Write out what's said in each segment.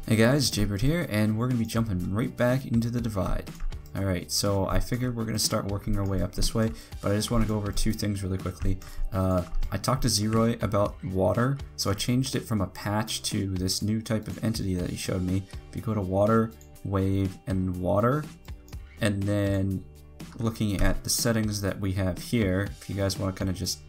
Hey guys, Jaybird here, and we're going to be jumping right back into the Divide. Alright, so I figured we're going to start working our way up this way, but I just want to go over two things really quickly. I talked to Zeroy about water, so I changed it from a patch to this new type of entity that he showed me. If you go to water, wave, and water, and then looking at the settings that we have here, if you guys want to kind of just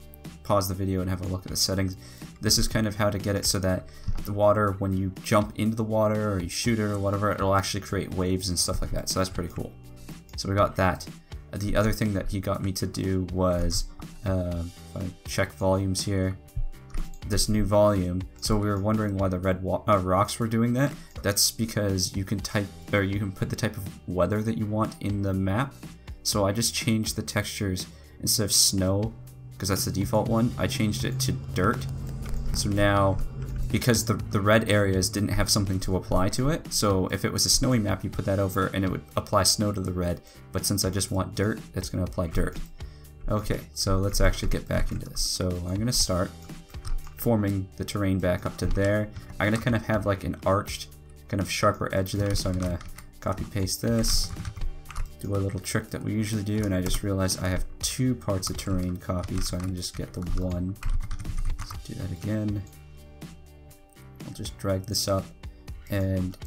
pause the video and have a look at the settings, this is kind of how to get it so that the water, when you jump into the water or you shoot it or whatever, it'll actually create waves and stuff like that, so that's pretty cool. So we got that. The other thing that he got me to do was, if I check volumes here, this new volume. So we were wondering why the red rocks were doing that. That's because you can type, or you can put the type of weather that you want in the map. So I just changed the textures instead of snow, because that's the default one, I changed it to dirt. So now, because the red areas didn't have something to apply to it, so if it was a snowy map, you put that over and it would apply snow to the red, but since I just want dirt, it's going to apply dirt. Okay, so let's actually get back into this. So I'm going to start forming the terrain back up to there. I'm going to kind of have like an arched, kind of sharper edge there, so I'm going to copy paste this, do a little trick that we usually do, and I just realized I have two parts of terrain copied, so I can just get the one. Let's do that again. I'll just drag this up and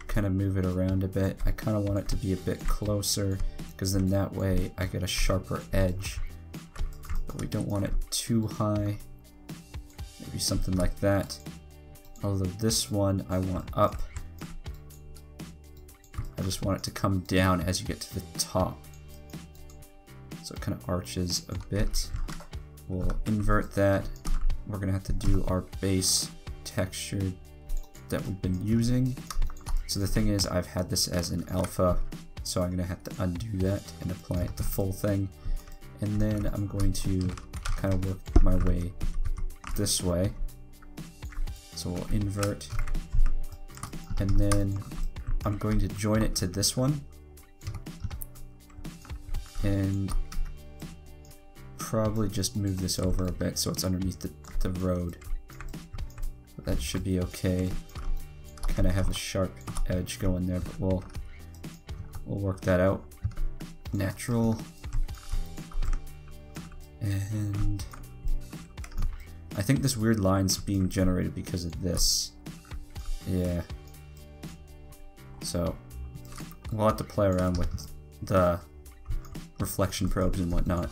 kind of move it around a bit. I kind of want it to be a bit closer, because then that way I get a sharper edge, but we don't want it too high. Maybe something like that. Although this one I want up. I just want it to come down as you get to the top. So it kind of arches a bit. We'll invert that. We're going to have to do our base texture that we've been using. So the thing is, I've had this as an alpha, so I'm going to have to undo that and apply it the full thing. And then I'm going to kind of work my way this way. So we'll invert, and then I'm going to join it to this one, and probably just move this over a bit so it's underneath the road. But that should be okay. Kind of have a sharp edge going there, but we'll work that out. Natural, and I think this weird line's being generated because of this. Yeah. So we'll have to play around with the reflection probes and whatnot.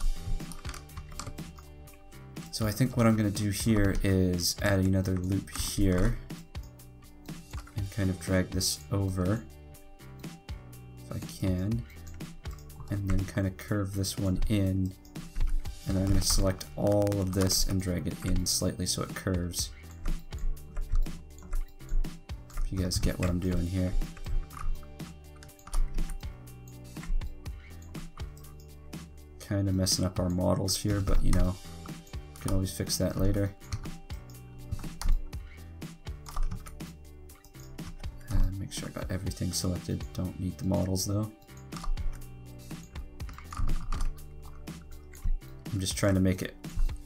So I think what I'm going to do here is add another loop here and kind of drag this over if I can, and then kind of curve this one in, and then I'm going to select all of this and drag it in slightly so it curves. If you guys get what I'm doing here. Kind of messing up our models here, but you know, can always fix that later. Make sure I got everything selected. Don't need the models though. I'm just trying to make it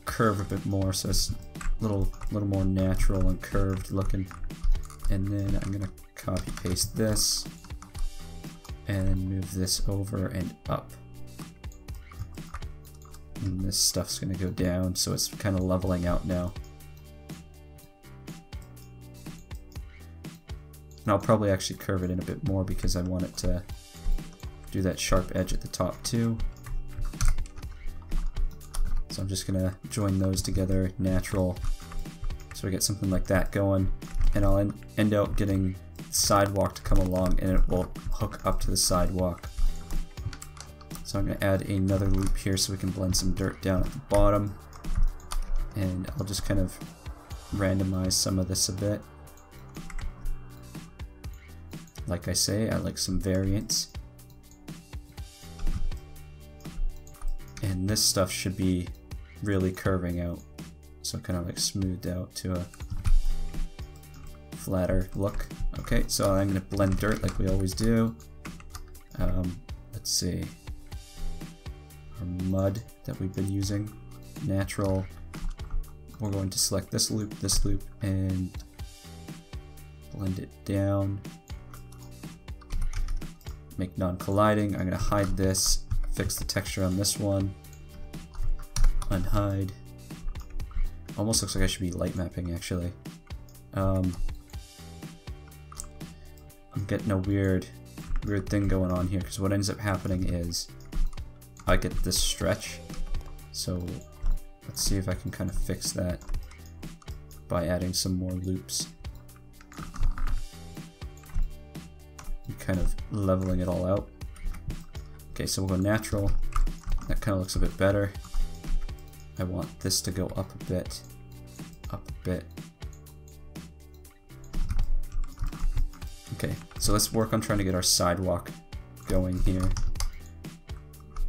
curve a bit more so it's a little more natural and curved looking. And then I'm gonna copy paste this and move this over and up. And this stuff's going to go down, so it's kind of leveling out now. And I'll probably actually curve it in a bit more because I want it to do that sharp edge at the top too. So I'm just going to join those together, natural, so we get something like that going. And I'll end up getting the sidewalk to come along, and it will hook up to the sidewalk. So I'm going to add another loop here so we can blend some dirt down at the bottom, and I'll just kind of randomize some of this a bit. Like I say, I like some variance, and this stuff should be really curving out, so kind of like smoothed out to a flatter look. Okay, so I'm going to blend dirt like we always do. Let's see. Mud that we've been using, natural. We're going to select this loop, and blend it down, make non-colliding. I'm going to hide this, fix the texture on this one, unhide. Almost looks like I should be light mapping actually. I'm getting a weird thing going on here, because what ends up happening is I get this stretch. So let's see if I can kind of fix that by adding some more loops. And kind of leveling it all out. Okay, so we'll go natural. That kind of looks a bit better. I want this to go up a bit, up a bit. Okay, so let's work on trying to get our sidewalk going here.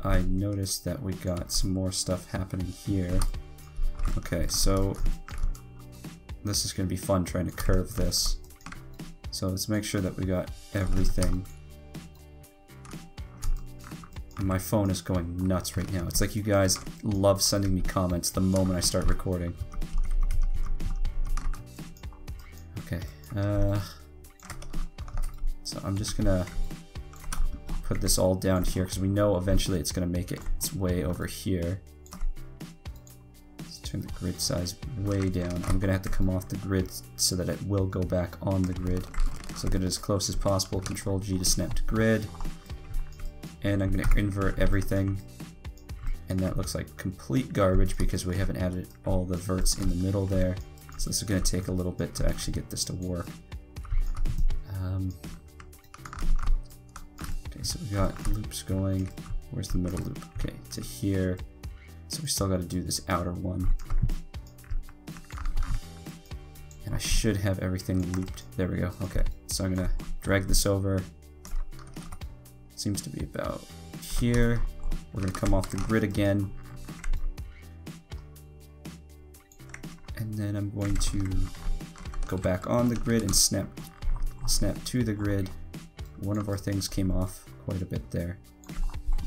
I noticed that we got some more stuff happening here. Okay, so this is going to be fun trying to curve this. So let's make sure that we got everything. And my phone is going nuts right now. It's like you guys love sending me comments the moment I start recording. Okay, so I'm just gonna put this all down here because we know eventually it's gonna make its way over here. Let's turn the grid size way down. I'm gonna have to come off the grid so that it will go back on the grid. So get it as close as possible. Control G to snap to grid. And I'm gonna invert everything. And that looks like complete garbage because we haven't added all the verts in the middle there. So this is gonna take a little bit to actually get this to work. Okay, so we got loops going. Where's the middle loop? Okay, to here. So we still got to do this outer one. And I should have everything looped. There we go. Okay, so I'm gonna drag this over. Seems to be about here. We're gonna come off the grid again. And then I'm going to go back on the grid and snap to the grid. One of our things came off quite a bit there.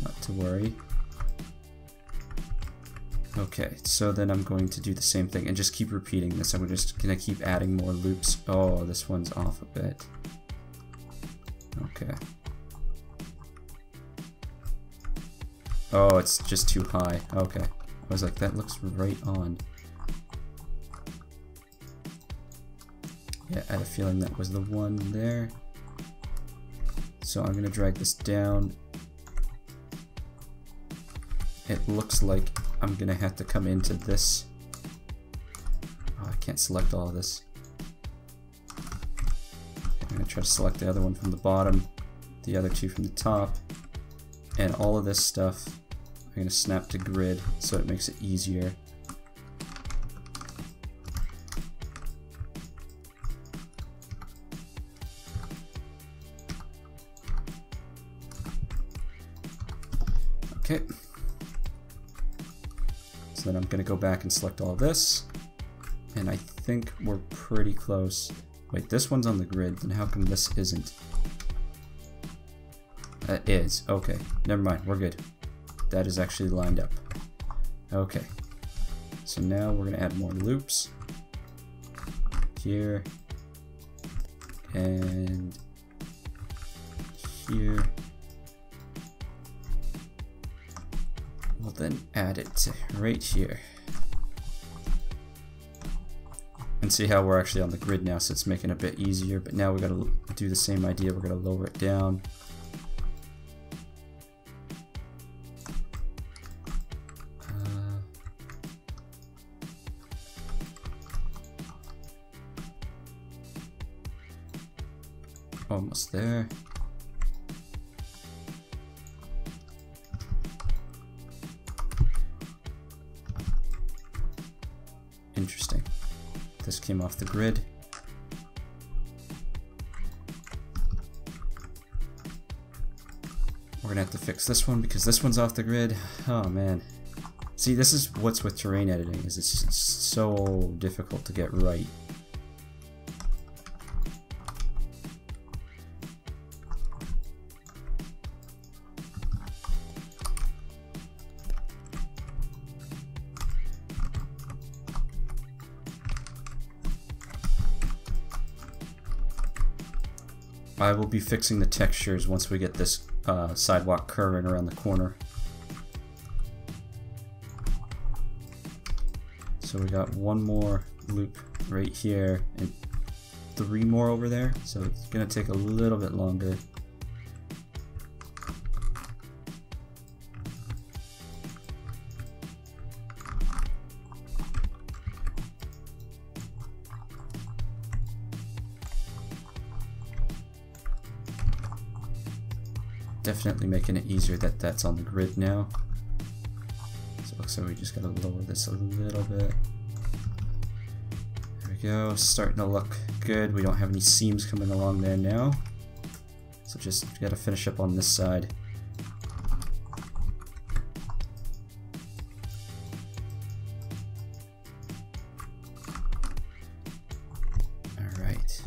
Not to worry. Okay, so then I'm going to do the same thing and just keep repeating this. I'm just gonna keep adding more loops. Oh, this one's off a bit. Okay. Oh, it's just too high. Okay. I was like, that looks right on. Yeah, I had a feeling that was the one there. So I'm gonna drag this down. It looks like I'm gonna have to come into this. Oh, I can't select all of this. I'm gonna try to select the other one from the bottom, the other two from the top, and all of this stuff I'm gonna snap to grid so it makes it easier. Okay. So then I'm going to go back and select all this. And I think we're pretty close. Wait, this one's on the grid, then how come this isn't? That is. Okay, never mind, we're good. That is actually lined up. Okay. So now we're going to add more loops. Here. And here. We'll then add it to right here. And see how we're actually on the grid now, so it's making it a bit easier, but now we gotta do the same idea. We're gonna lower it down. Almost there. Interesting. This came off the grid. We're gonna have to fix this one because this one's off the grid. Oh man. See, this is what's with terrain editing, is it's so difficult to get right. I will be fixing the textures once we get this sidewalk curving around the corner. So we got one more loop right here and 3 more over there, so it's gonna take a little bit longer. Definitely making it easier that that's on the grid now. So it looks like we just gotta lower this a little bit. There we go, starting to look good. We don't have any seams coming along there now. So just gotta finish up on this side. Alright.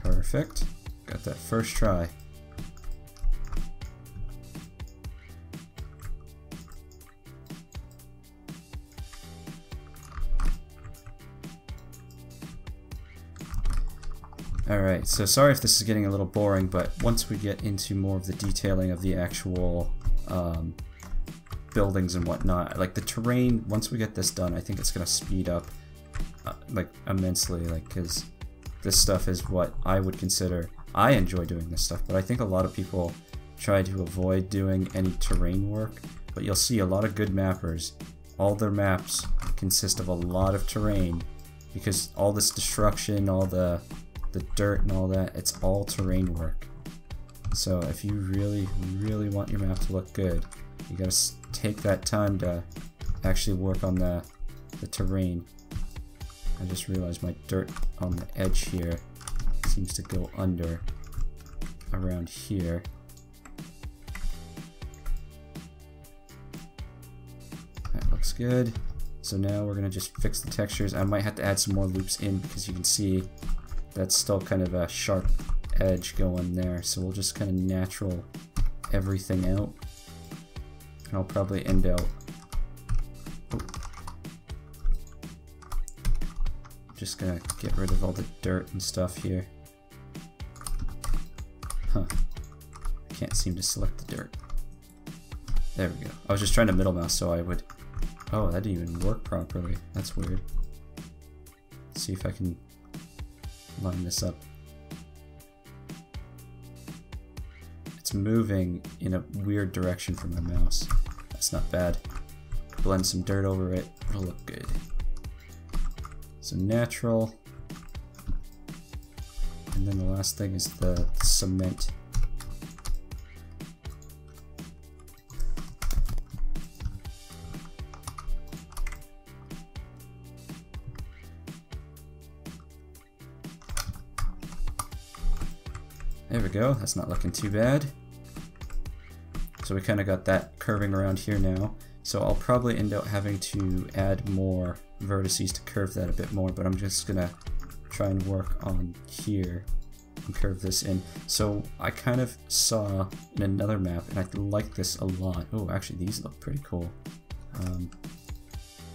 Perfect. Got that first try. Alright, so sorry if this is getting a little boring, but once we get into more of the detailing of the actual buildings and whatnot, like the terrain, once we get this done, I think it's going to speed up like immensely, like, because this stuff is what I would consider, I enjoy doing this stuff, but I think a lot of people try to avoid doing any terrain work, but you'll see a lot of good mappers, all their maps consist of a lot of terrain, because all this destruction, all the dirt and all that, it's all terrain work. So if you really want your map to look good, you gotta take that time to actually work on the terrain. I just realized my dirt on the edge here seems to go under around here. That looks good. So now we're gonna just fix the textures. I might have to add some more loops in because you can see that's still kind of a sharp edge going there. So we'll just kind of natural everything out. And I'll probably end out. Just gonna get rid of all the dirt and stuff here. Huh. I can't seem to select the dirt. There we go. I was just trying to middle mouse so I would... Oh, that didn't even work properly. That's weird. Let's see if I can line this up. It's moving in a weird direction from my mouse. That's not bad. Blend some dirt over it. It'll look good. So natural. And then the last thing is the cement. There we go, that's not looking too bad. So we kind of got that curving around here now. So I'll probably end up having to add more vertices to curve that a bit more, but I'm just gonna try and work on here and curve this in. So I kind of saw in another map, and I like this a lot. Oh, actually these look pretty cool. Let's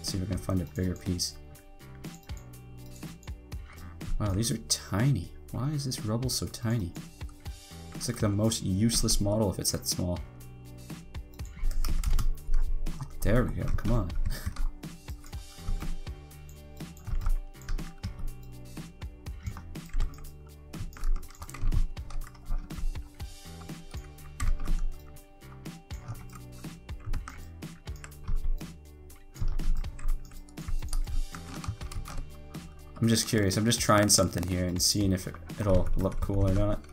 see if I can find a bigger piece. Wow, these are tiny. Why is this rubble so tiny? It's like the most useless model if it's that small. There we go, come on. I'm just curious, I'm just trying something here and seeing if it'll look cool or not.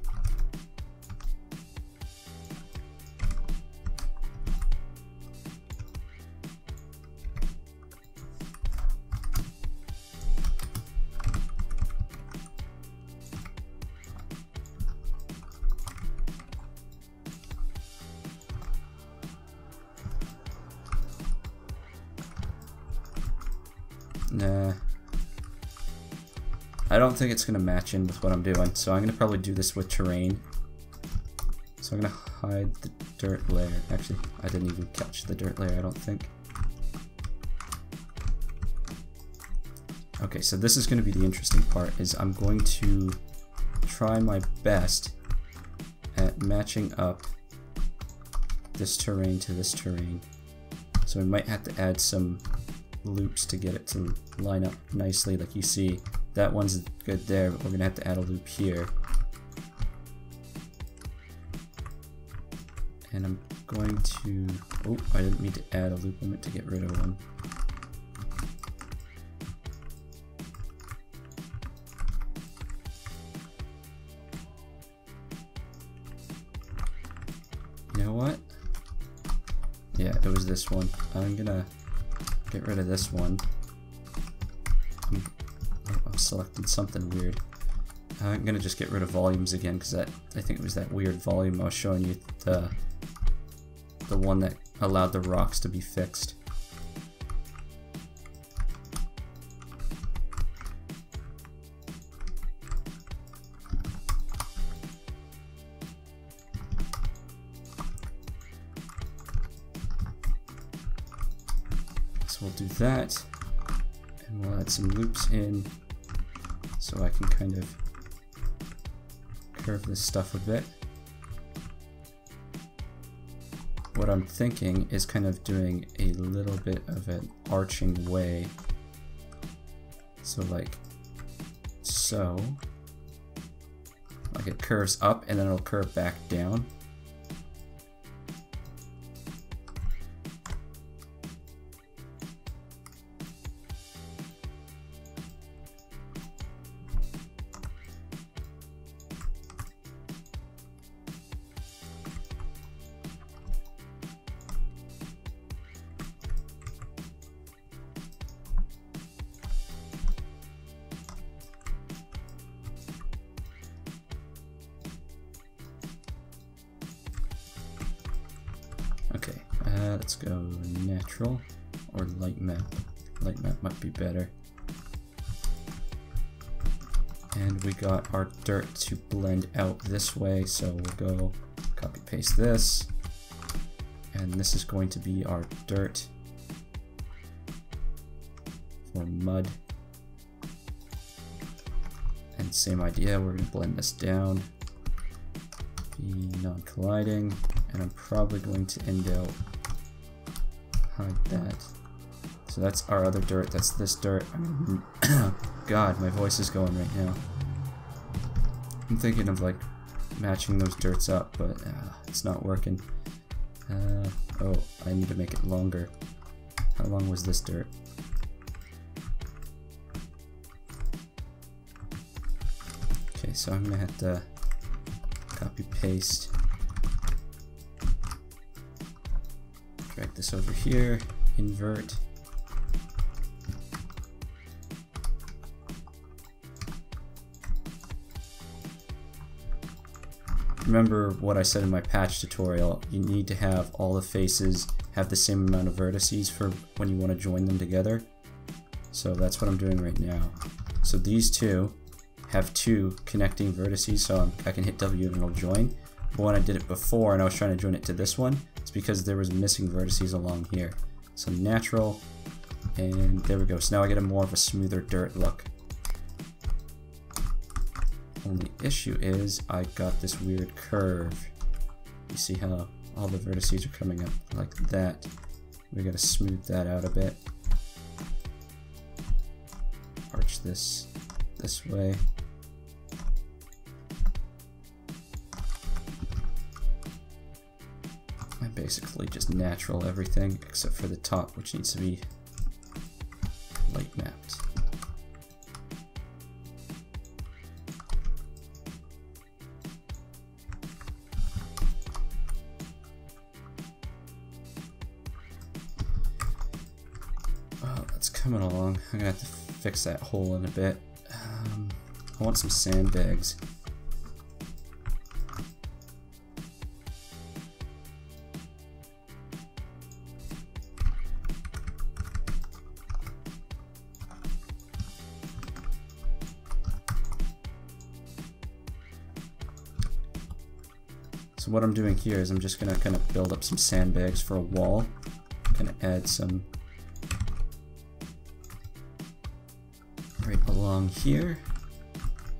Nah. I don't think it's going to match in with what I'm doing, so I'm going to probably do this with terrain. So I'm going to hide the dirt layer. Actually, I didn't even catch the dirt layer, I don't think. Okay, so this is going to be the interesting part, is I'm going to try my best at matching up this terrain to this terrain. So we might have to add some loops to get it to line up nicely. Like you see, that one's good there, but we're going to have to add a loop here. And I'm going to, oh, I didn't mean to add a loop, I meant to get rid of one. You know what? Yeah, it was this one. I'm gonna get rid of this one. I'm selecting something weird. I'm gonna just get rid of volumes again, because I think it was that weird volume I was showing you, the one that allowed the rocks to be fixed. So we'll do that, and we'll add some loops in so I can kind of curve this stuff a bit. What I'm thinking is kind of doing a little bit of an arching way. So like so. Like it curves up and then it'll curve back down. Okay, let's go natural or light map. Light map might be better. And we got our dirt to blend out this way, so we'll go copy paste this. And this is going to be our dirt for mud. And same idea, we're going to blend this down. Be non-colliding, and I'm probably going to end out hide that. So that's our other dirt, that's this dirt. I mean, God, my voice is going right now. I'm thinking of like matching those dirts up, but it's not working. Oh, I need to make it longer. How long was this dirt? Okay, so I'm gonna have to copy paste, drag this over here, invert. Remember what I said in my patch tutorial, you need to have all the faces have the same amount of vertices for when you want to join them together. So that's what I'm doing right now. So these two have two connecting vertices, so I can hit W and it'll join. But when I did it before and I was trying to join it to this one, it's because there was missing vertices along here. So natural, and there we go. So now I get a more of a smoother dirt look. Only issue is I got this weird curve. You see how all the vertices are coming up like that. We gotta smooth that out a bit. Arch this way. I basically just natural everything except for the top, which needs to be light mapped. Well, that's coming along. I'm gonna have to fix that hole in a bit. I want some sandbags. So what I'm doing here is I'm just gonna kind of build up some sandbags for a wall. Kind of add some right along here,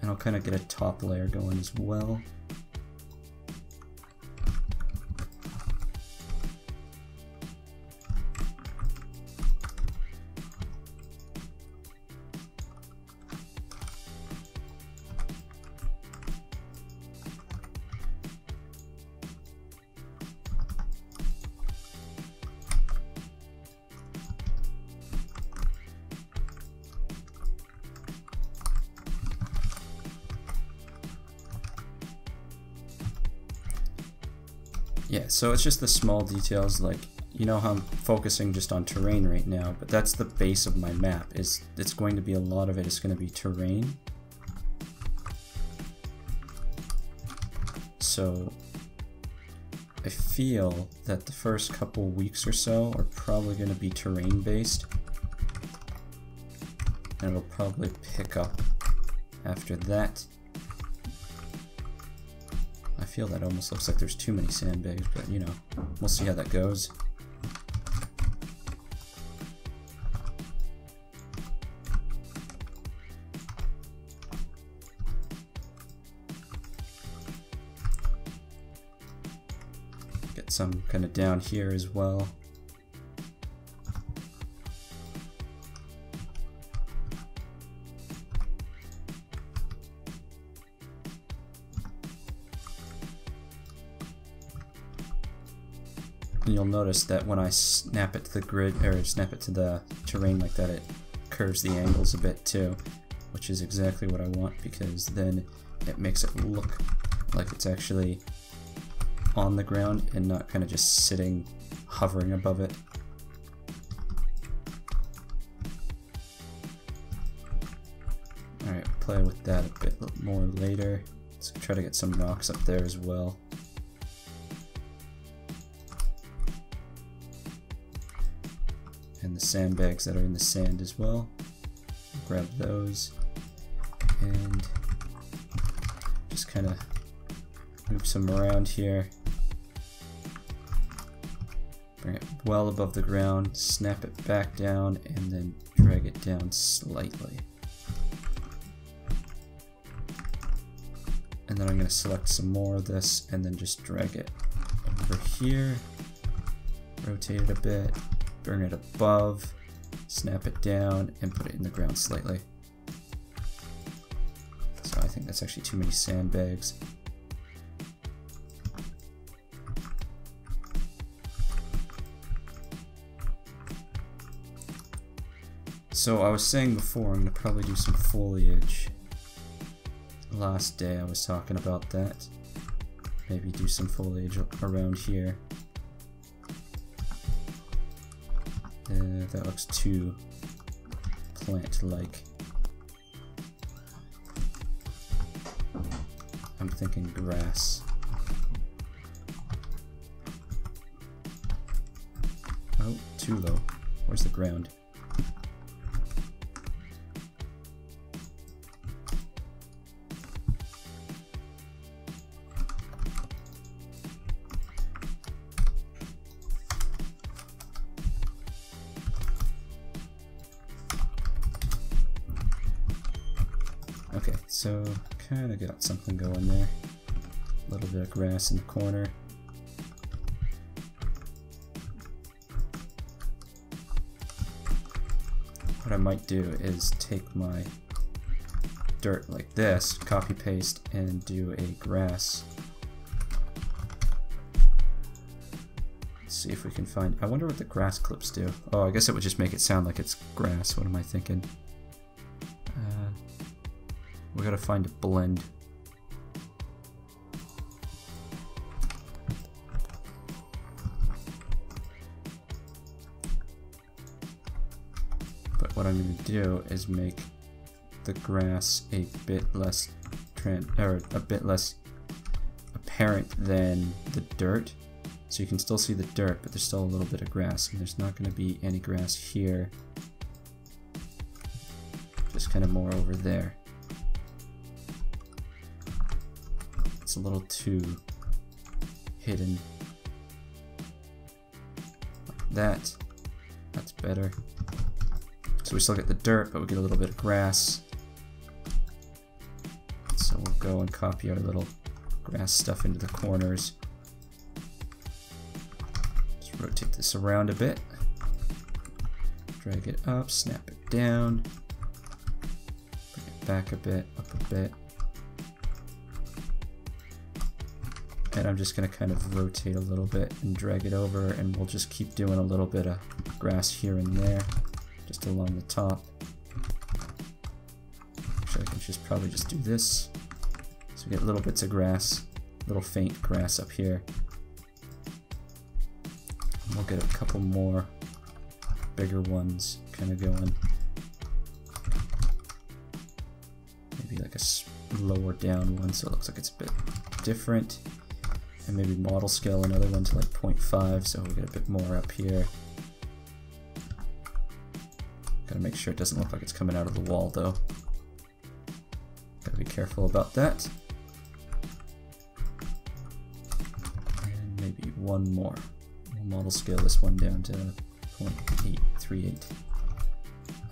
and I'll kind of get a top layer going as well. Yeah, so it's just the small details, like, you know how I'm focusing just on terrain right now, but that's the base of my map. It's going to be, a lot of it is going to be terrain. So I feel that the first couple weeks or so are probably going to be terrain based, and it'll probably pick up after that. I feel that almost looks like there's too many sandbags, but you know, we'll see how that goes. Get some kind of down here as well. And you'll notice that when I snap it to the grid, or snap it to the terrain like that, it curves the angles a bit too, which is exactly what I want, because then it makes it look like it's actually on the ground and not kind of just sitting, hovering above it. Alright, play with that a bit more later. Let's try to get some rocks up there as well. And the sandbags that are in the sand as well. Grab those and just kind of move some around here. Bring it well above the ground, snap it back down, and then drag it down slightly. And then I'm going to select some more of this and then just drag it over here, rotate it a bit, bring it above, snap it down, and put it in the ground slightly. So I think that's actually too many sandbags. So I was saying before, I'm going to probably do some foliage. Last day I was talking about that. Maybe do some foliage around here. That looks too plant-like. I'm thinking grass. Oh, too low. Where's the ground? Okay, so kind of got something going there. A little bit of grass in the corner. What I might do is take my dirt like this, copy paste, and do a grass. Let's see if we can find. I wonder what the grass clips do. Oh, I guess it would just make it sound like it's grass. What am I thinking? We gotta find a blend. But what I'm gonna do is make the grass a bit less apparent than the dirt. So you can still see the dirt, but there's still a little bit of grass, and there's not gonna be any grass here. Just kind of more over there. It's a little too hidden. Like that. That's better. So we still get the dirt, but we get a little bit of grass. So we'll go and copy our little grass stuff into the corners. Just rotate this around a bit. Drag it up, snap it down. Bring it back a bit, up a bit. And I'm just going to kind of rotate a little bit and drag it over, and we'll just keep doing a little bit of grass here and there, just along the top. Actually, I can probably just do this. So we get little bits of grass, little faint grass up here. And we'll get a couple more bigger ones kind of going. Maybe like a lower down one so it looks like it's a bit different. And maybe model scale another one to like 0.5 so we get a bit more up here. Gotta make sure it doesn't look like it's coming out of the wall though. Gotta be careful about that. And maybe one more. We'll model scale this one down to 0.838.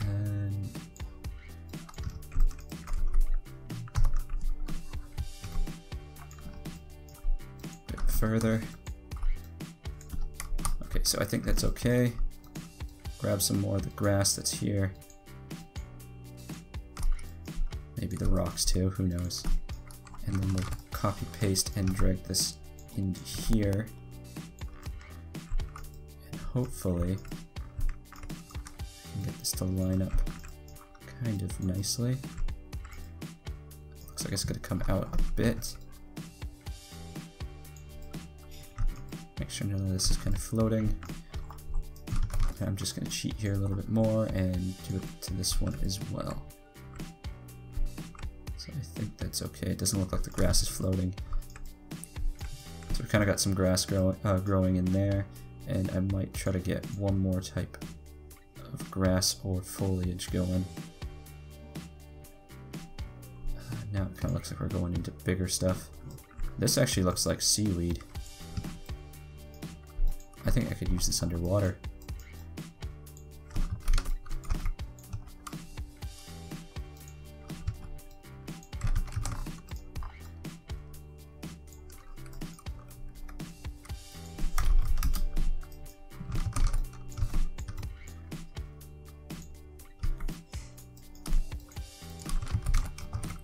And further. Okay, so I think that's okay. Grab some more of the grass that's here. Maybe the rocks too, who knows. And then we'll copy paste and drag this into here. And hopefully I can get this to line up kind of nicely. Looks like it's gonna come out a bit. Make sure none of this is kind of floating. And I'm just going to cheat here a little bit more and do it to this one as well. So I think that's okay. It doesn't look like the grass is floating. So we kind of got some grass growing in there, and I might try to get one more type of grass or foliage going. Now it kind of looks like we're going into bigger stuff. This actually looks like seaweed. I think I could use this underwater.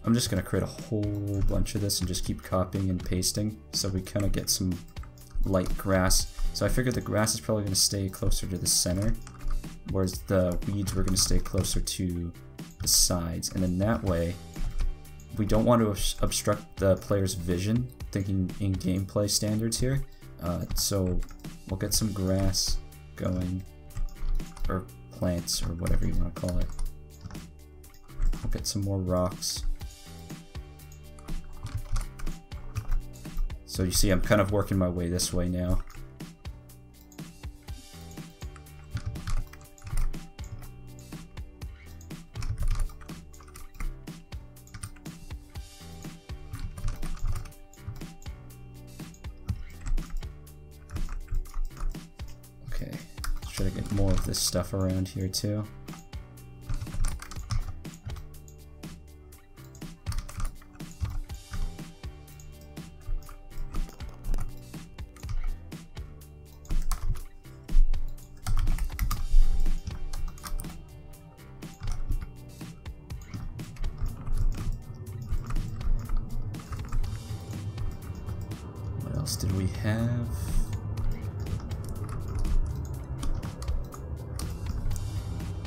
I'm just going to create a whole bunch of this and just keep copying and pasting so we kind of get some light grass. So I figured the grass is probably going to stay closer to the center, whereas the weeds were going to stay closer to the sides. And then that way, we don't want to obstruct the player's vision, thinking in gameplay standards here. So we'll get some grass going, or plants, or whatever you want to call it. We'll get some more rocks. So you see I'm kind of working my way this way now. Okay, let's try to get more of this stuff around here too. What else did we have?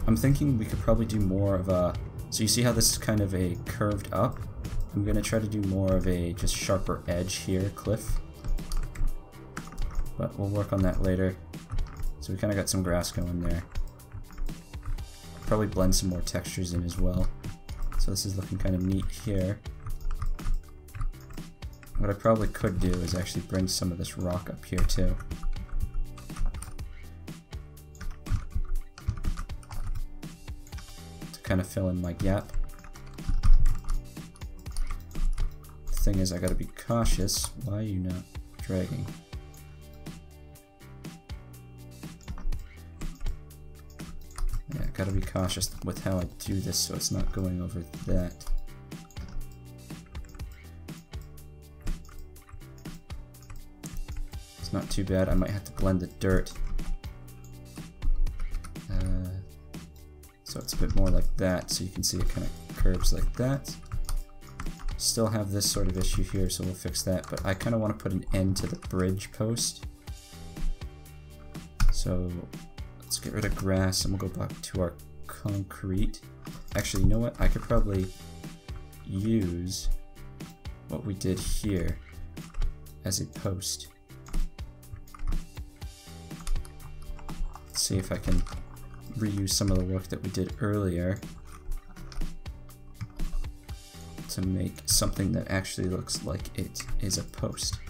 I'm thinking we could probably do more of a, so you see how this is kind of a curved up? I'm going to try to do more of a just sharper edge here, cliff. But we'll work on that later. So we kind of got some grass going there. Probably blend some more textures in as well. So this is looking kind of neat here. What I probably could do is actually bring some of this rock up here too. Kind of fill in my gap. The thing is, I gotta be cautious. Why are you not dragging? Yeah, gotta be cautious with how I do this so it's not going over that. It's not too bad. I might have to blend the dirt. So it's a bit more like that, so you can see it kind of curves like that. Still have this sort of issue here, so we'll fix that, but I kind of want to put an end to the bridge post. So let's get rid of grass and we'll go back to our concrete. Actually, you know what? I could probably use what we did here as a post. Let's see if I can reuse some of the work that we did earlier to make something that actually looks like it is a post.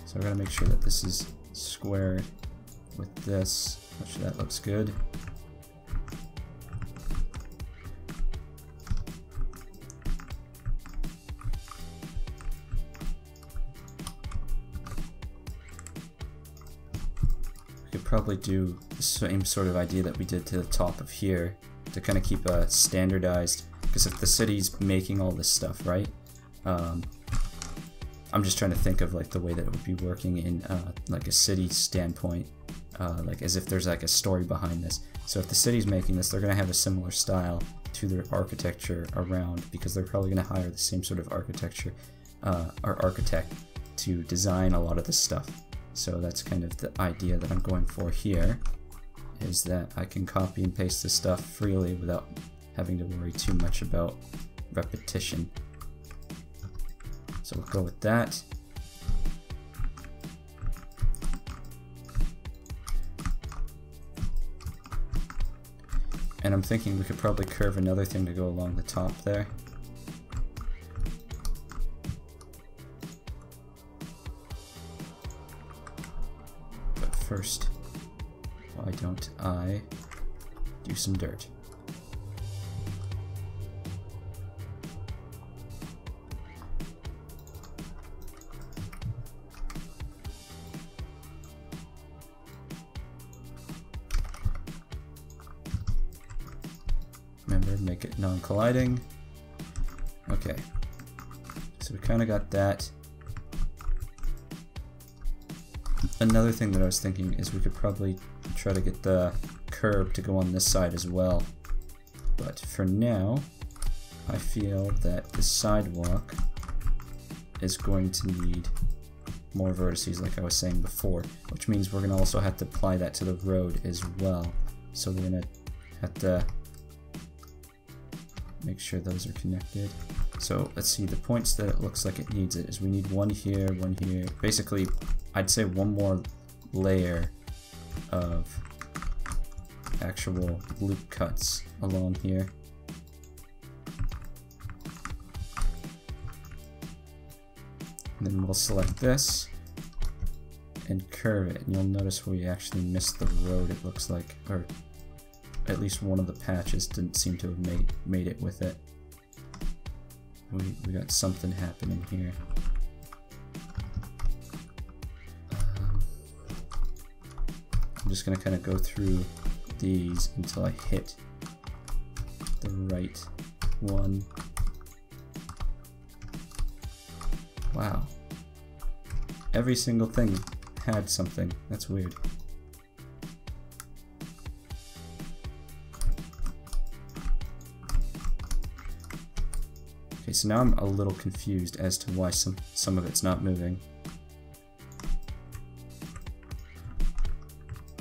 So we're going to make sure that this is square with this, which that looks good. Probably do the same sort of idea that we did to the top of here to kind of keep a standardized, because if the city's making all this stuff, right? I'm just trying to think of like the way that it would be working in like a city standpoint, like as if there's like a story behind this. So if the city's making this, they're going to have a similar style to their architecture around, because they're probably going to hire the same sort of architecture or architect to design a lot of this stuff. So that's kind of the idea that I'm going for here, is that I can copy and paste this stuff freely without having to worry too much about repetition. So we'll go with that. And I'm thinking we could probably curve another thing to go along the top there. First, why don't I do some dirt? Remember, make it non-colliding. Okay, so we kind of got that. Another thing that I was thinking is we could probably try to get the curb to go on this side as well. But for now, I feel that the sidewalk is going to need more vertices like I was saying before, which means we're going to also have to apply that to the road as well. So we're going to have to make sure those are connected. So let's see, the points that it looks like it needs it is we need one here, basically I'd say one more layer of actual loop cuts along here. And then we'll select this and curve it, and you'll notice we actually missed the road, it looks like, or at least one of the patches didn't seem to have made it with it. We got something happening here. I'm just going to kind of go through these until I hit the right one. Wow. Every single thing had something. That's weird. Okay, so now I'm a little confused as to why some of it's not moving.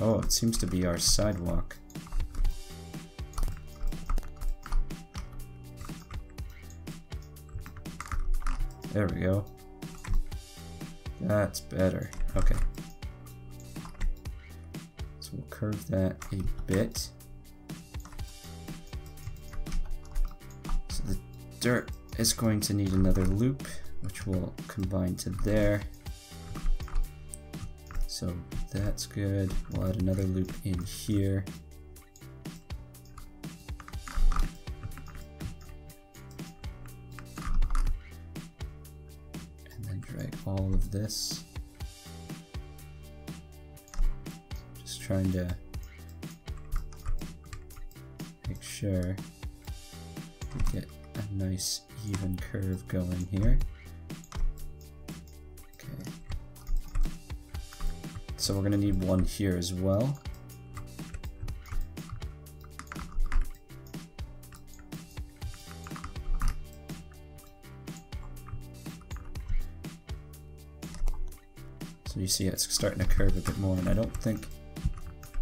Oh, it seems to be our sidewalk. There we go. That's better. Okay. So we'll curve that a bit. So the dirt is going to need another loop, which will combine to there. So that's good. We'll add another loop in here. all of this. Just trying to make sure we get a nice even curve going here. Okay. So we're going to need one here as well. So you see it's starting to curve a bit more, and I don't think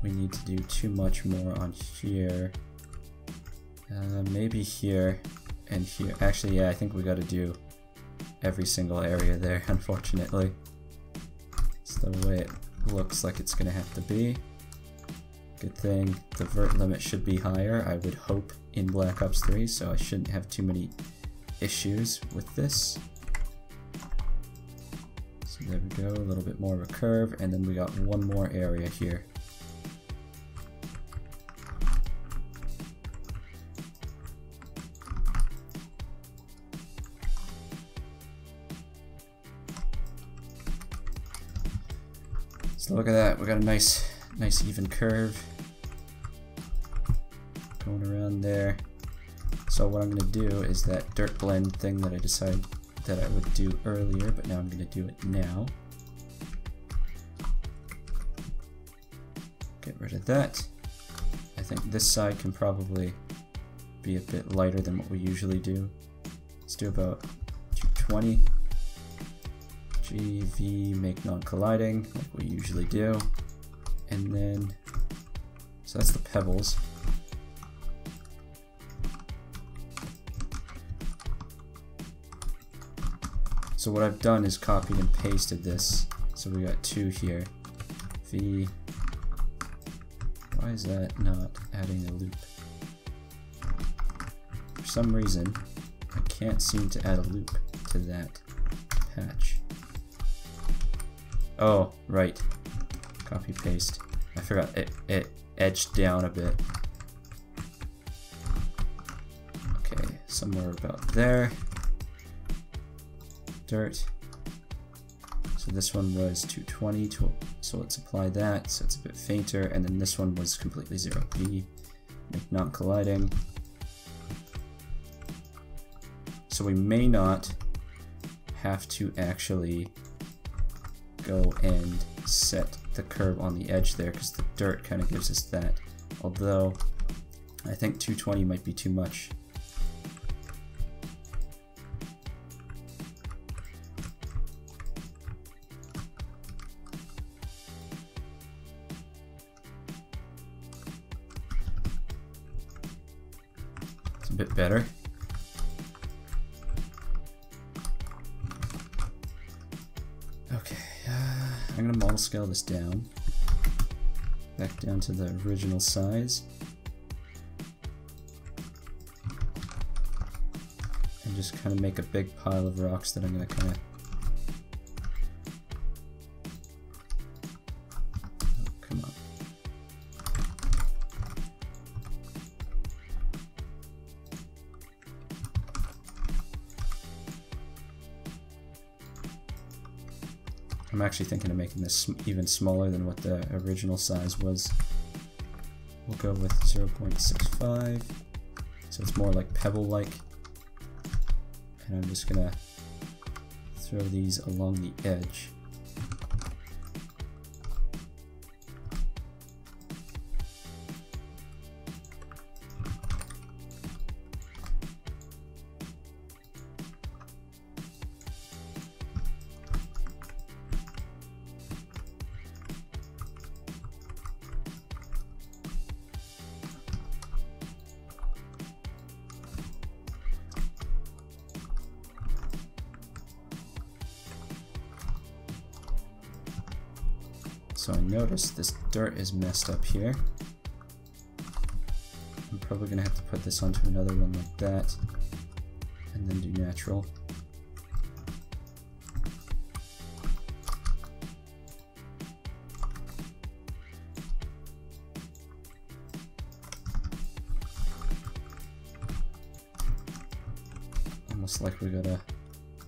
we need to do too much more on here. Maybe here and here. Actually, yeah, I think we got to do every single area there, unfortunately. It's the way it looks like it's going to have to be. Good thing the vert limit should be higher, I would hope, in Black Ops 3, so I shouldn't have too many issues with this. So there we go, a little bit more of a curve, and then we got one more area here. So look at that, we got a nice even curve going around there. So what I'm going to do is that dirt blend thing that I decided that I would do earlier, but now I'm going to do it now. Get rid of that. I think this side can probably be a bit lighter than what we usually do. Let's do about 220. GV make non-colliding like we usually do. And then, so that's the pebbles. So what I've done is copied and pasted this. So we got two here. V. Why is that not adding a loop? For some reason, I can't seem to add a loop to that patch. Oh, right. Copy paste. I forgot it edged down a bit. Okay, somewhere about there. Dirt. So this one was 220, so let's apply that, so it's a bit fainter, and then this one was completely 0p, make non-colliding. So we may not have to actually go and set the curve on the edge there, because the dirt kind of gives us that, although I think 220 might be too much. A bit better. Okay, I'm gonna model scale this down, back down to the original size, and just kind of make a big pile of rocks that I'm gonna kind of I'm actually thinking of making this even smaller than what the original size was. We'll go with 0.65, so it's more like pebble-like. And I'm just gonna throw these along the edge. So I noticed this dirt is messed up here. I'm probably gonna have to put this onto another one like that, and then do natural. Almost like we gotta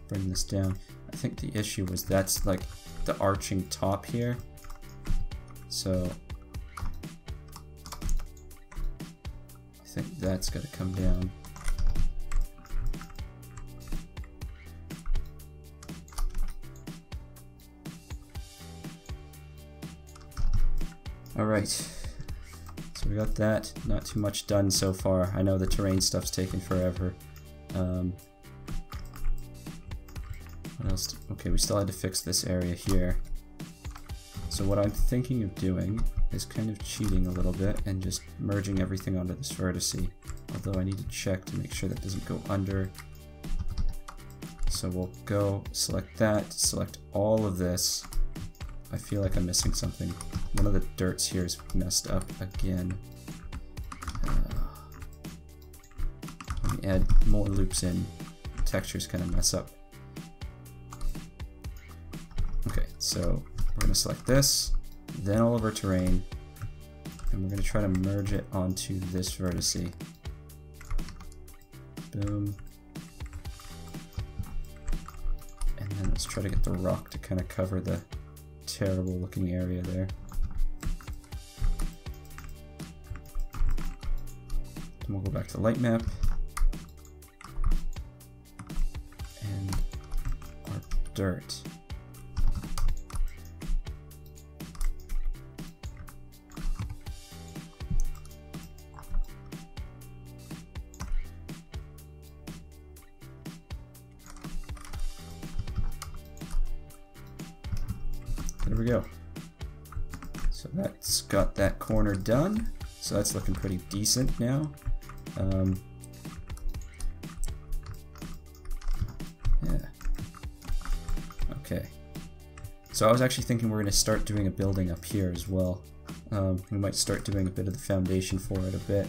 bring this down. I think the issue was that's like the arching top here. So I think that's got to come down. Alright, so we got that. Not too much done so far. I know the terrain stuff's taken forever. What else? Okay, we still had to fix this area here. So what I'm thinking of doing is kind of cheating a little bit and just merging everything onto this vertice. Although I need to check to make sure that doesn't go under. So we'll go select that, select all of this. I feel like I'm missing something. One of the dirts here is messed up again. Let me add more loops in. Textures kind of mess up. Okay, so we're going to select this, then all of our terrain, and we're going to try to merge it onto this vertice. Boom. And then let's try to get the rock to kind of cover the terrible looking area there. And we'll go back to the light map. And our dirt. There we go. So that's got that corner done. So that's looking pretty decent now. Yeah. Okay. So I was actually thinking we're going to start doing a building up here as well. We might start doing a bit of the foundation for it a bit.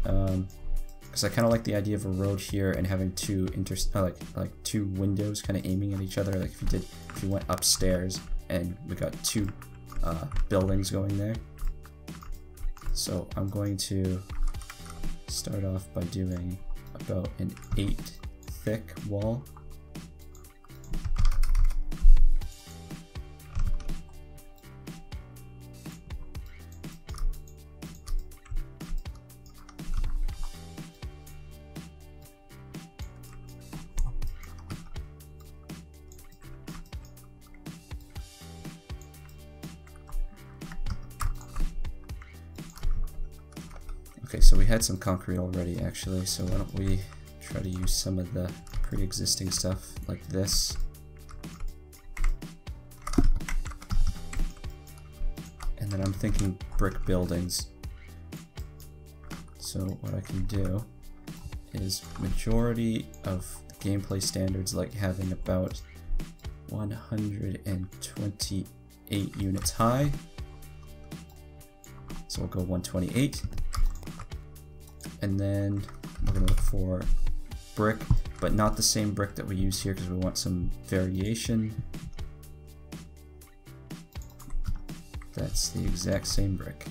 Because I kind of like the idea of a road here and having two two windows kind of aiming at each other. Like if you went upstairs and we got two buildings going there. So I'm going to start off by doing about an 8 thick wall. Okay, so we had some concrete already actually, so why don't we try to use some of the pre-existing stuff like this. And then I'm thinking brick buildings. So what I can do is majority of the gameplay standards like having about 128 units high. So we'll go 128. And then we're going to look for brick, but not the same brick that we use here because we want some variation. That's the exact same brick.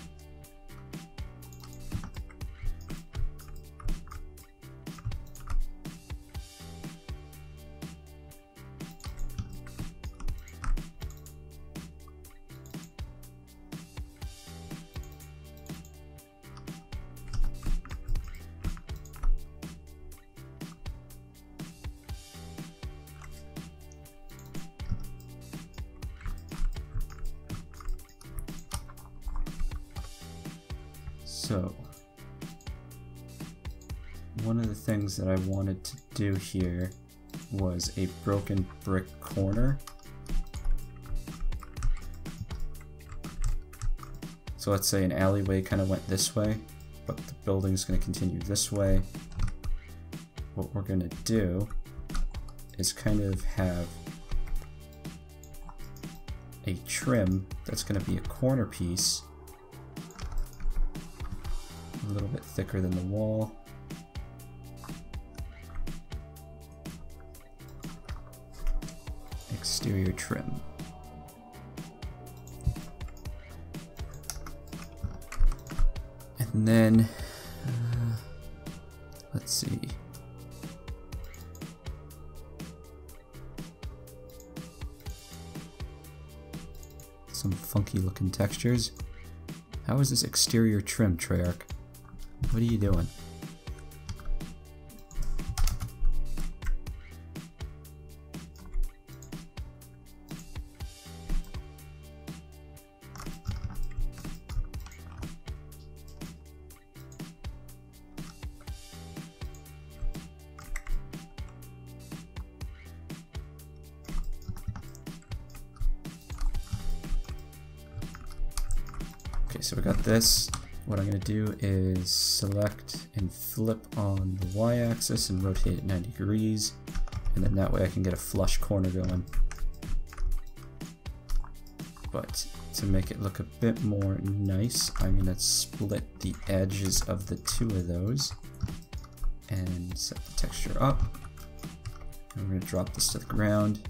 So, one of the things that I wanted to do here was a broken brick corner. So let's say an alleyway kind of went this way, but the building's going to continue this way. What we're going to do is kind of have a trim that's going to be a corner piece, a little bit thicker than the wall. Exterior trim. And then, let's see. funky looking textures. How is this exterior trim, Treyarch? What are you doing? Okay, so we got this. What I'm going to do is select and flip on the y-axis and rotate it 90 degrees, and then that way I can get a flush corner going. But to make it look a bit more nice, I'm going to split the edges of the two of those and set the texture up. And we're going to drop this to the ground.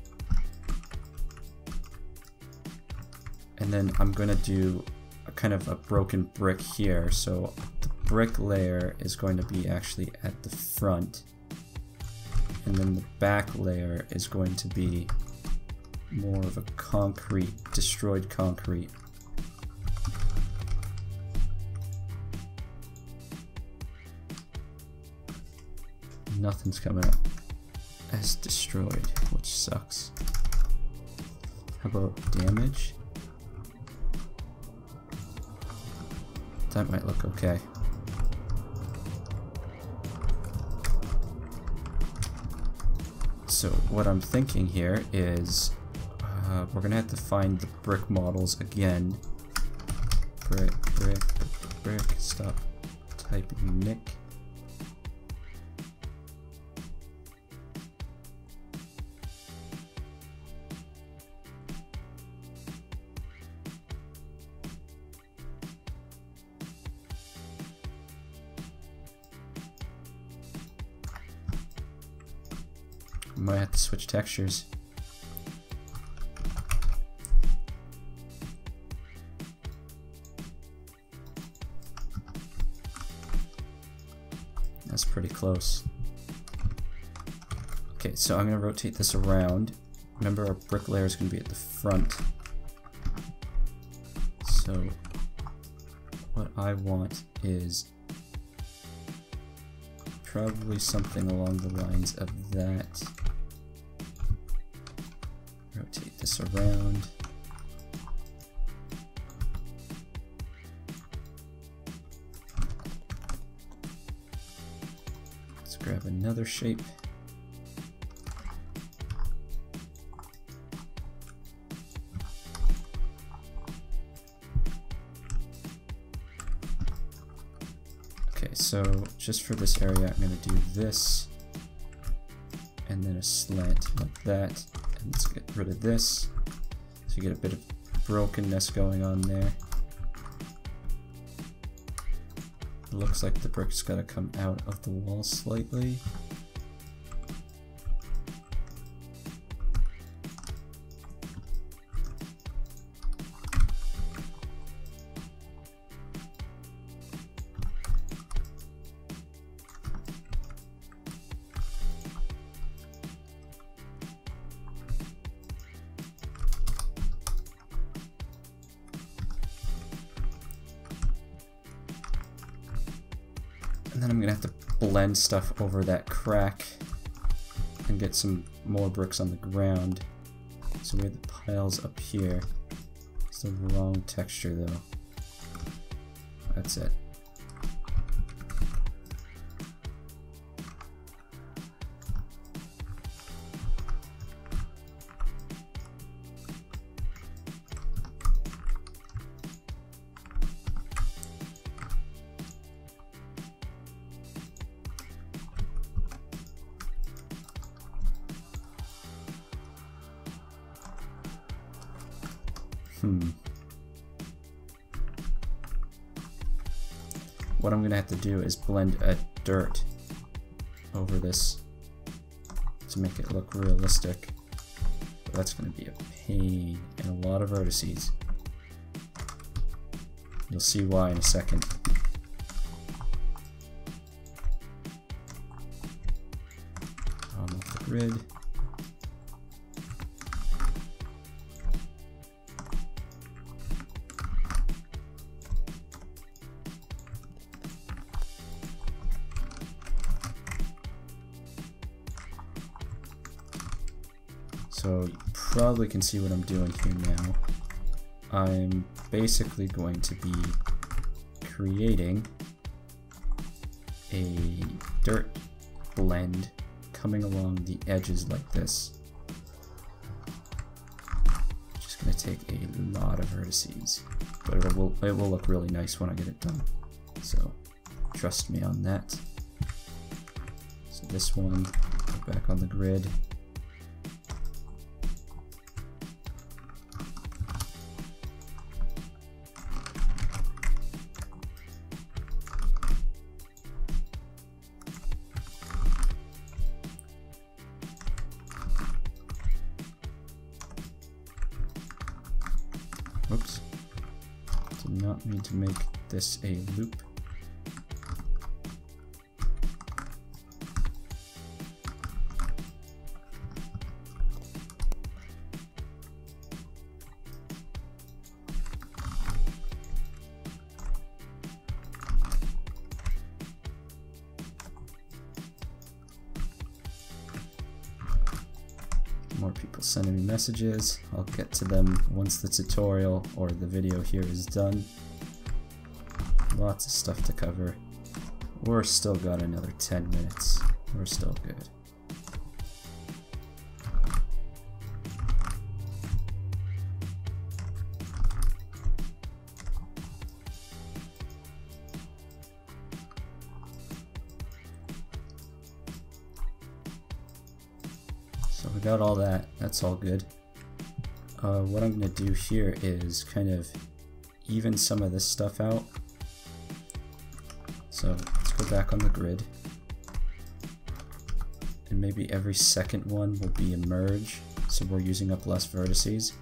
And then I'm going to do kind of a broken brick here, so the brick layer is going to be actually at the front, and then the back layer is going to be more of a concrete, destroyed concrete. Nothing's coming up as destroyed, which sucks. How about damage? That might look okay. So what I'm thinking here is we're gonna have to find the brick models again. Brick, brick, brick, brick. Stop typing Nick. Might have to switch textures. That's pretty close. Okay, so I'm going to rotate this around. Remember, our brick layer is going to be at the front. So what I want is probably something along the lines of that. Rotate this around. Let's grab another shape. Okay, so just for this area, I'm going to do this, and then a slant like that. And let's get rid of this, so you get a bit of brokenness going on there. It looks like the brick's got to come out of the wall slightly. And then I'm gonna have to blend stuff over that crack and get some more bricks on the ground. So we have the piles up here. It's the wrong texture though. That's it. What I'm gonna have to do is blend a dirt over this to make it look realistic. But that's gonna be a pain and a lot of vertices. You'll see why in a second. I'm off the grid. So you probably can see what I'm doing here now. I'm basically going to be creating a dirt blend coming along the edges like this. Just gonna take a lot of vertices, but it will look really nice when I get it done. So trust me on that. So this one, go back on the grid. Oops, did not mean to make this a loop. More people sending me messages. I'll get to them once the tutorial or the video here is done. Lots of stuff to cover. We're still got another 10 minutes. We're still good. So we got all that, that's all good. What I'm going to do here is kind of even some of this stuff out. So let's go back on the grid. And maybe every second one will be a merge, so we're using up less vertices.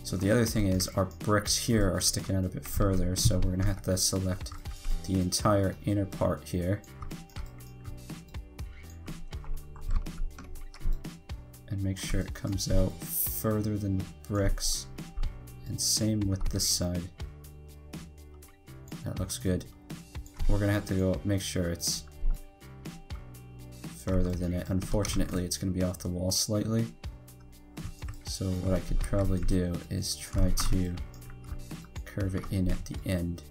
So the other thing is our bricks here are sticking out a bit further, so we're going to have to select the entire inner part here. And make sure it comes out further than the bricks. And same with this side. That looks good. We're going to have to go make sure it's further than it. Unfortunately, it's going to be off the wall slightly. So what I could probably do is try to curve it in at the end.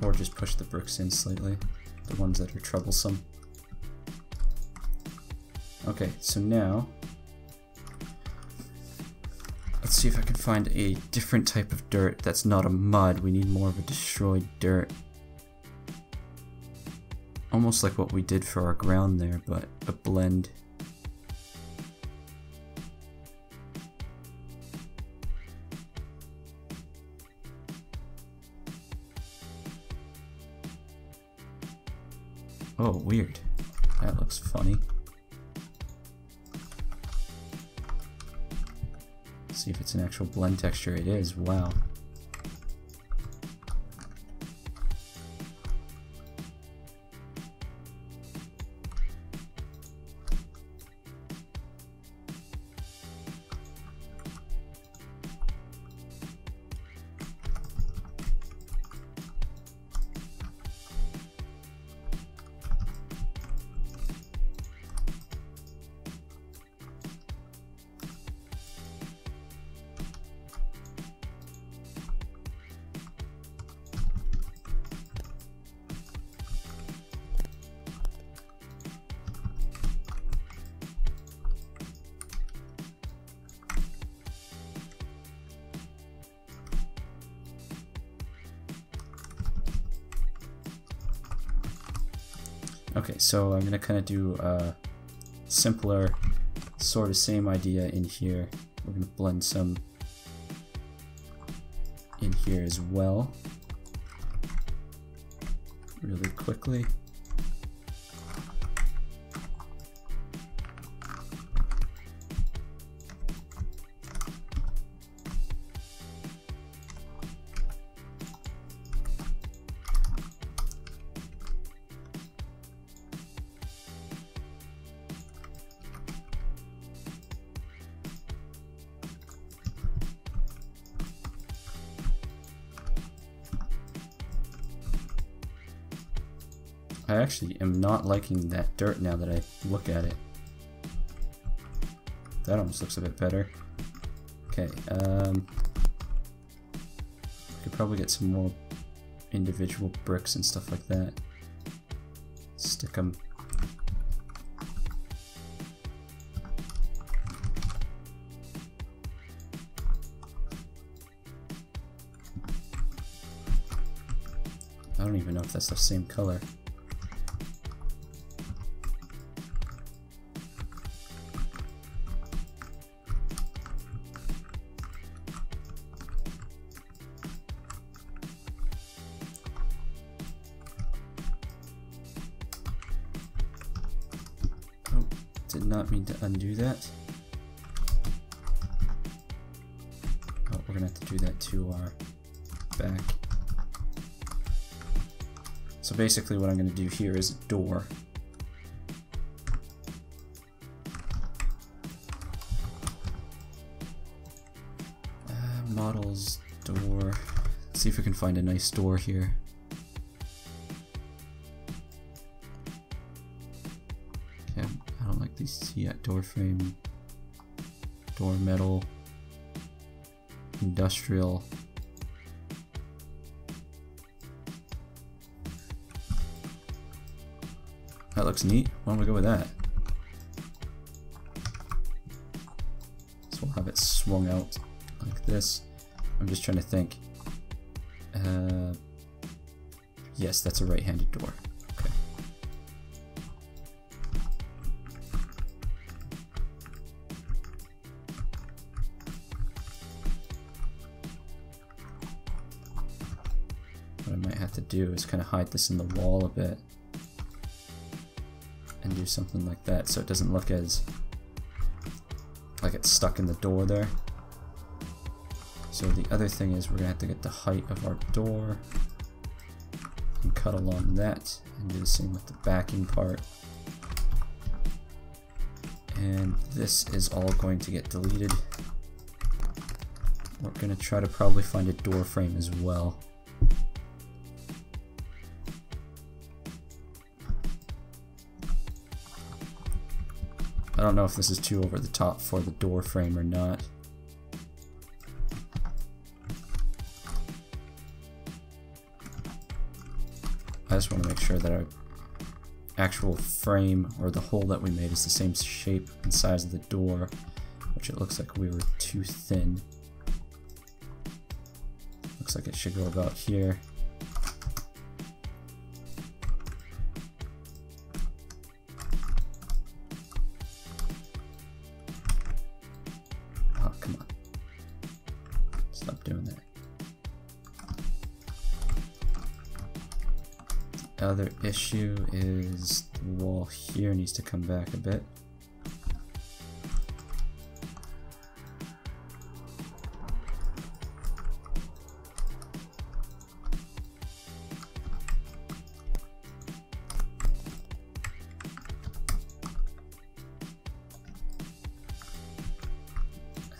Or just push the bricks in slightly, the ones that are troublesome. Okay, so now, let's see if I can find a different type of dirt that's not a mud. We need more of a destroyed dirt. Almost like what we did for our ground there, but a blend. Oh, weird. That looks funny. Let's see if it's an actual blend texture. It is. Wow. Okay, so I'm going to kind of do a simpler, sort of same idea in here. We're going to blend some in here as well, really quickly. I actually am not liking that dirt now that I look at it. That almost looks a bit better. Okay, could probably get some more individual bricks and stuff like that. Stick them. I don't even know if that's the same color. Oh, did not mean to undo that. Oh, we're gonna have to do that to our back. So basically what I'm going to do here is a door. Models, door. Let's see if we can find a nice door here. Okay, I don't like these yet. Door frame, door metal, industrial. That looks neat. Why don't we go with that? So we'll have it swung out like this. I'm just trying to think. Yes, that's a right-handed door. Okay. What I might have to do is kind of hide this in the wall a bit. And do something like that so it doesn't look as like it's stuck in the door there. So the other thing is we're gonna have to get the height of our door and cut along that and do the same with the backing part. And this is all going to get deleted. We're gonna try to probably find a door frame as well. I don't know if this is too over the top for the door frame or not. I just want to make sure that our actual frame or the hole that we made is the same shape and size of the door, which it looks like we were too thin. Looks like it should go about here. Stop doing that. The other issue is the wall here needs to come back a bit.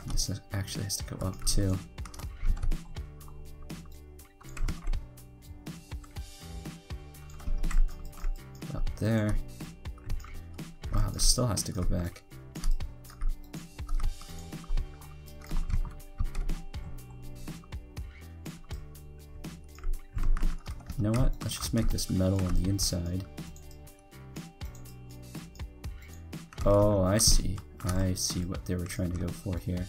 And this actually has to go up too. There. Wow, this still has to go back. You know what? Let's just make this metal on the inside. Oh, I see. I see what they were trying to go for here.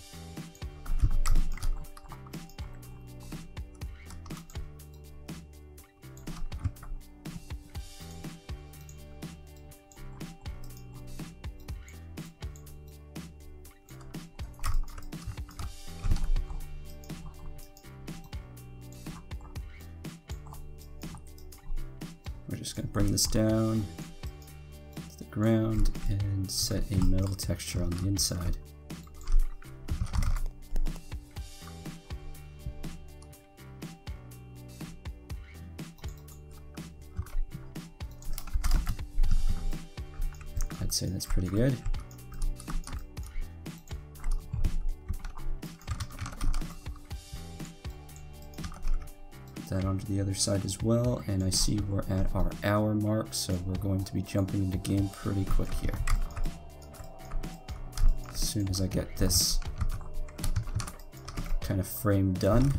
We're just going to bring this down to the ground and set a metal texture on the inside. I'd say that's pretty good. Put that around the other side as well, and I see we're at our hour mark, so we're going to be jumping into game pretty quick here. As soon as I get this kind of frame done.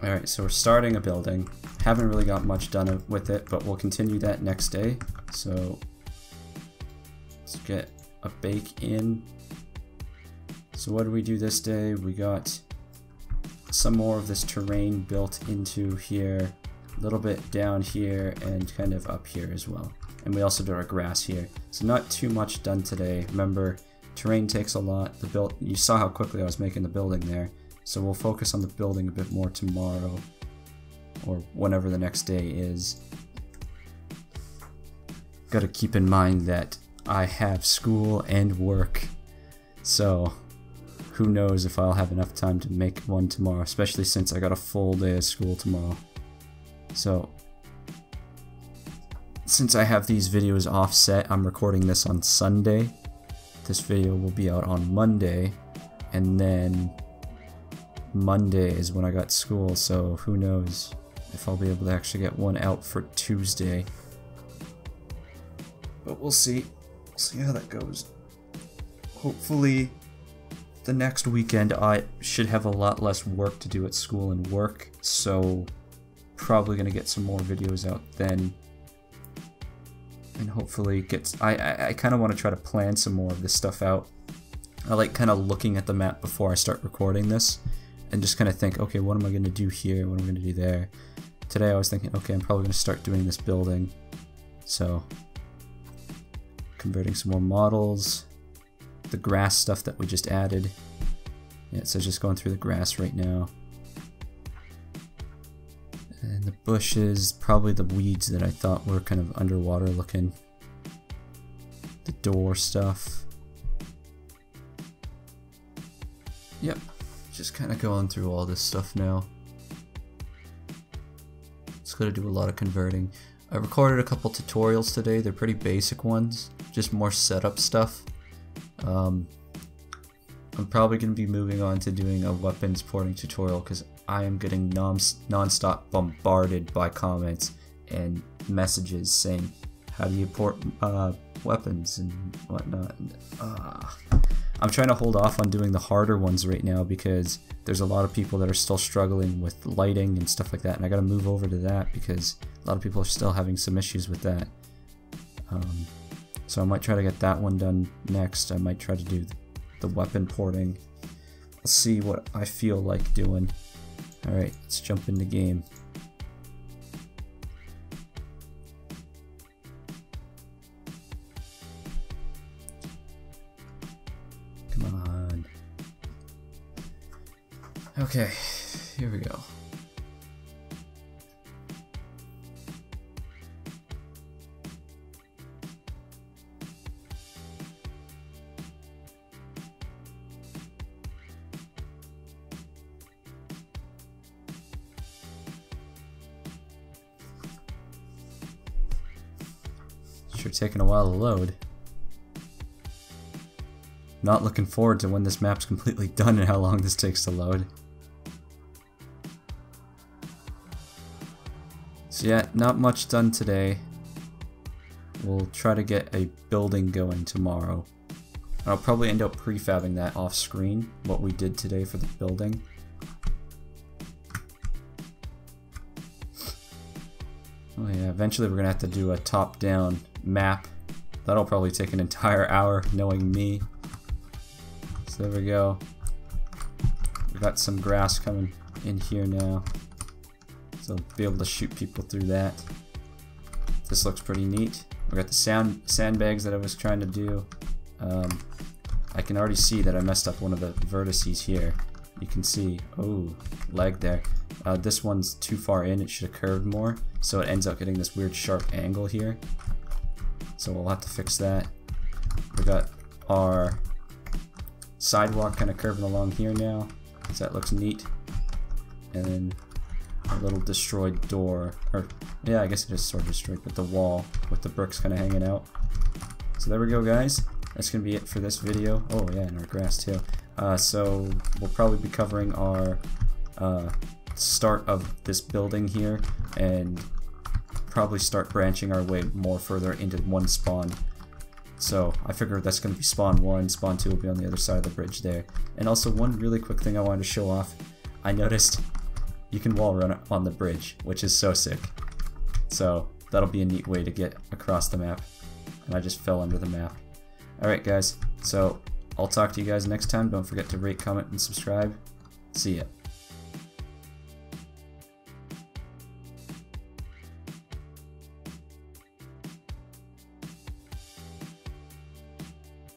Alright, so we're starting a building. Haven't really got much done with it, but we'll continue that next day. So let's get a bake in. So what did we do this day? We got some more of this terrain built into here, a little bit down here, and kind of up here as well. And we also did our grass here. So not too much done today. Remember, terrain takes a lot. You saw how quickly I was making the building there. So we'll focus on the building a bit more tomorrow, or whenever the next day is. Gotta keep in mind that I have school and work, so who knows if I'll have enough time to make one tomorrow, especially since I got a full day of school tomorrow. So since I have these videos offset, I'm recording this on Sunday. This video will be out on Monday, and then Monday is when I got school, so who knows if I'll be able to actually get one out for Tuesday. But we'll see. We'll see how that goes. Hopefully the next weekend I should have a lot less work to do at school and work, so probably gonna get some more videos out then. And hopefully I kind of want to try to plan some more of this stuff out. I like kind of looking at the map before I start recording this, and just kind of think, okay, what am I going to do here? What am I going to do there? Today I was thinking, okay, I'm probably going to start doing this building. So, converting some more models. The grass stuff that we just added. Yeah, so just going through the grass right now. And the bushes, probably the weeds that I thought were kind of underwater looking. The door stuff. Yep. Just kind of going through all this stuff now. Just gotta do a lot of converting. I recorded a couple tutorials today. They're pretty basic ones, just more setup stuff. I'm probably gonna be moving on to doing a weapons porting tutorial because I am getting non-stop bombarded by comments and messages saying, how do you port weapons and whatnot. I'm trying to hold off on doing the harder ones right now because there's a lot of people that are still struggling with lighting and stuff like that, and I gotta move over to that because a lot of people are still having some issues with that. So I might try to get that one done next. I might try to do the weapon porting. I'll see what I feel like doing. Alright, let's jump into game. Come on. Okay, here we go. Sure taking a while to load. Not looking forward to when this map's completely done and how long this takes to load. So yeah, not much done today. We'll try to get a building going tomorrow. I'll probably end up prefabbing that off screen, what we did today for the building. Oh yeah, eventually we're gonna have to do a top-down map. That'll probably take an entire hour, knowing me. So there we go. We got some grass coming in here now. So be able to shoot people through that. This looks pretty neat. We got the sandbags that I was trying to do. I can already see that I messed up one of the vertices here. You can see, oh, lag there. This one's too far in, it should have curved more, so it ends up getting this weird sharp angle here. so we'll have to fix that. We got our sidewalk kind of curving along here now, so that looks neat. And then a little destroyed door, or yeah, I guess it is sort of destroyed, but the wall with the bricks kind of hanging out. So there we go, guys. That's gonna be it for this video. Oh yeah, and our grass too. So we'll probably be covering our start of this building here, and probably start branching our way more further into one spawn. So I figure that's going to be spawn 1, spawn 2 will be on the other side of the bridge there. And also one really quick thing I wanted to show off, I noticed you can wall run on the bridge, which is so sick. So that'll be a neat way to get across the map. And I just fell under the map. Alright guys, so I'll talk to you guys next time. Don't forget to rate, comment, and subscribe. See ya.